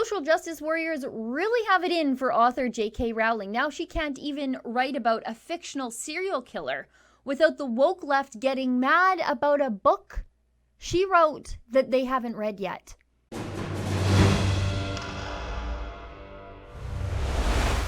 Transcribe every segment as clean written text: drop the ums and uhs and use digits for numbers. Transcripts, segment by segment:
Social justice warriors really have it in for author J.K. Rowling. Now she can't even write about a fictional serial killer without the woke left getting mad about a book she wrote that they haven't read yet.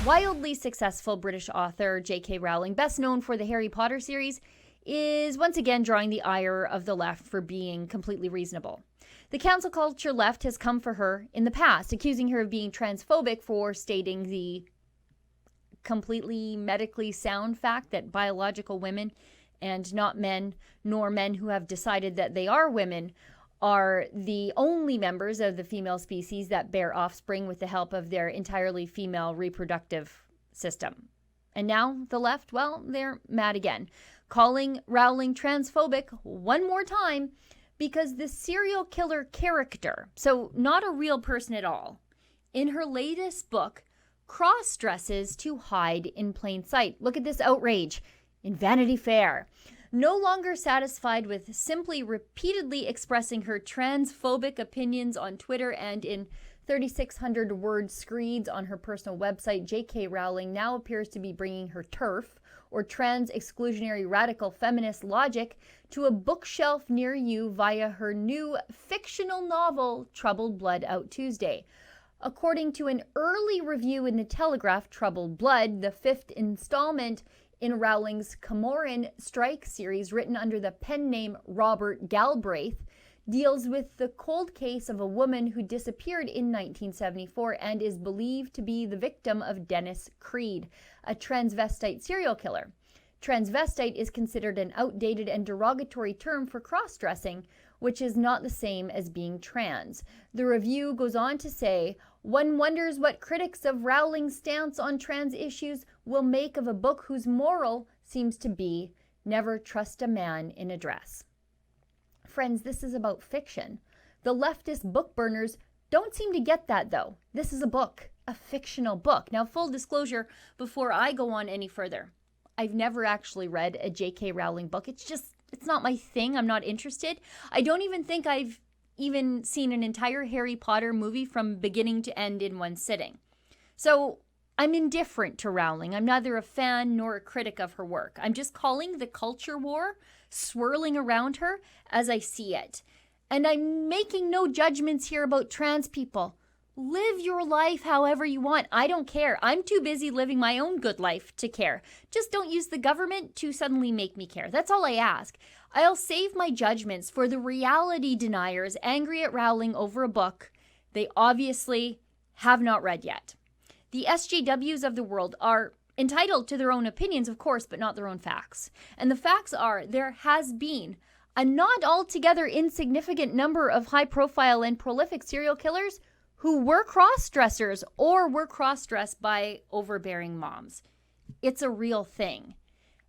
Wildly successful British author J.K. Rowling, best known for the Harry Potter series, is once again drawing the ire of the left for being completely reasonable. The cancel culture left has come for her in the past, accusing her of being transphobic for stating the completely medically sound fact that biological women and not men, nor men who have decided that they are women, are the only members of the female species that bear offspring with the help of their entirely female reproductive system. And now the left, well, they're mad again, calling Rowling transphobic one more time because the serial killer character, so not a real person at all, in her latest book, cross-dresses to hide in plain sight. Look at this outrage in Vanity Fair. No longer satisfied with simply repeatedly expressing her transphobic opinions on Twitter and in 3,600-word screeds on her personal website, J.K. Rowling now appears to be bringing her TERF, or trans-exclusionary radical feminist logic, to a bookshelf near you via her new fictional novel, Troubled Blood, out Tuesday. According to an early review in The Telegraph, Troubled Blood, the fifth installment in Rowling's Camoran Strike series, written under the pen name Robert Galbraith, deals with the cold case of a woman who disappeared in 1974 and is believed to be the victim of Dennis Creed, a transvestite serial killer. Transvestite is considered an outdated and derogatory term for cross-dressing, which is not the same as being trans. The review goes on to say, one wonders what critics of Rowling's stance on trans issues will make of a book whose moral seems to be never trust a man in a dress. Friends, this is about fiction. The leftist book burners don't seem to get that, though. This is a book, a fictional book. Now, full disclosure, before I go on any further, I've never actually read a J.K. Rowling book. It's not my thing. I'm not interested. I don't even think I've even seen an entire Harry Potter movie from beginning to end in one sitting. So I'm indifferent to Rowling. I'm neither a fan nor a critic of her work. I'm just calling the culture war swirling around her as I see it. And I'm making no judgments here about trans people. Live your life however you want. I don't care. I'm too busy living my own good life to care. Just don't use the government to suddenly make me care. That's all I ask. I'll save my judgments for the reality deniers angry at Rowling over a book they obviously have not read yet. The SJWs of the world are entitled to their own opinions, of course, but not their own facts. And the facts are there has been a not altogether insignificant number of high-profile and prolific serial killers who were cross-dressers or were cross-dressed by overbearing moms. It's a real thing.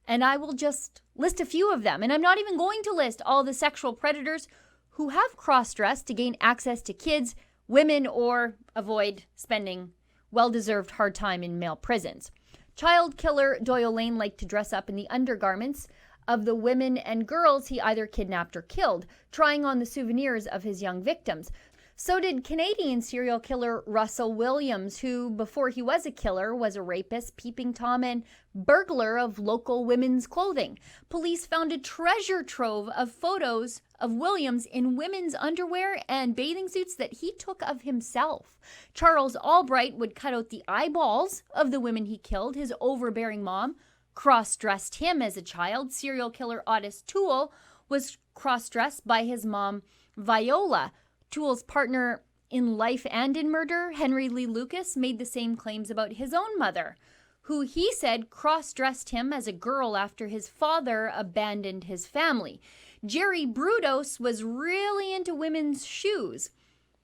And I will just list a few of them. And I'm not even going to list all the sexual predators who have cross-dressed to gain access to kids, women, or avoid spending well-deserved hard time in male prisons. Child killer Doyle Lane liked to dress up in the undergarments of the women and girls he either kidnapped or killed, trying on the souvenirs of his young victims. So did Canadian serial killer Russell Williams, who, before he was a killer, was a rapist, peeping Tom, and burglar of local women's clothing. Police found a treasure trove of photos of Williams in women's underwear and bathing suits that he took of himself. Charles Albright would cut out the eyeballs of the women he killed. His overbearing mom cross-dressed him as a child. Serial killer Ottis Toole was cross-dressed by his mom, Viola. Toole's partner in life and in murder, Henry Lee Lucas, made the same claims about his own mother, who he said cross-dressed him as a girl after his father abandoned his family. Jerry Brutos was really into women's shoes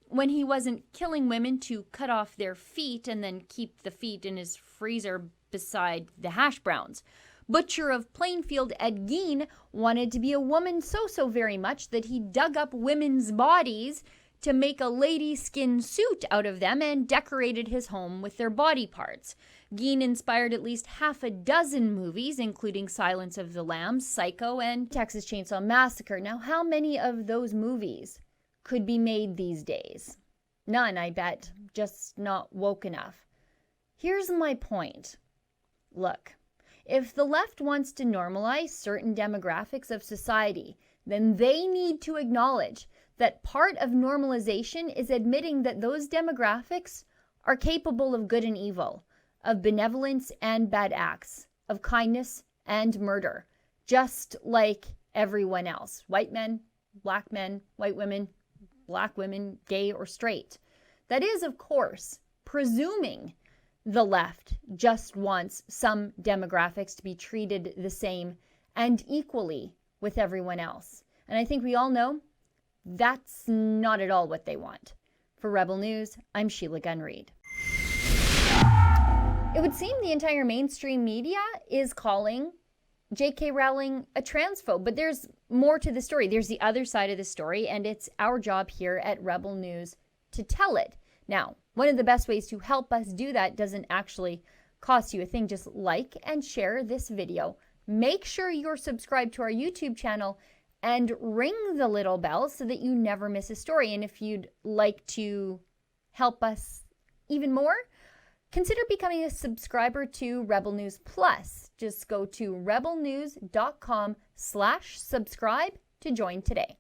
when he wasn't killing women to cut off their feet and then keep the feet in his freezer beside the hash browns. Butcher of Plainfield Ed Gein wanted to be a woman so very much that he dug up women's bodies to make a lady skin suit out of them and decorated his home with their body parts. Gein inspired at least half a dozen movies, including Silence of the Lambs, Psycho, and Texas Chainsaw Massacre. Now, how many of those movies could be made these days? None, I bet. Just not woke enough. Here's my point. Look, if the left wants to normalize certain demographics of society, then they need to acknowledge that part of normalization is admitting that those demographics are capable of good and evil, of benevolence and bad acts, of kindness and murder, just like everyone else. White men, white women, black women, gay or straight. That is, of course, presuming the left just wants some demographics to be treated the same and equally with everyone else. And I think we all know that's not at all what they want. For Rebel News, I'm Sheila Gunn Reid. It would seem the entire mainstream media is calling J.K. Rowling a transphobe, but there's more to the story. There's the other side of the story, and it's our job here at Rebel News to tell it. Now, one of the best ways to help us do that doesn't actually cost you a thing. Just like and share this video. Make sure you're subscribed to our YouTube channel and ring the little bell so that you never miss a story. And if you'd like to help us even more, consider becoming a subscriber to Rebel News Plus. Just go to rebelnews.com/subscribe to join today.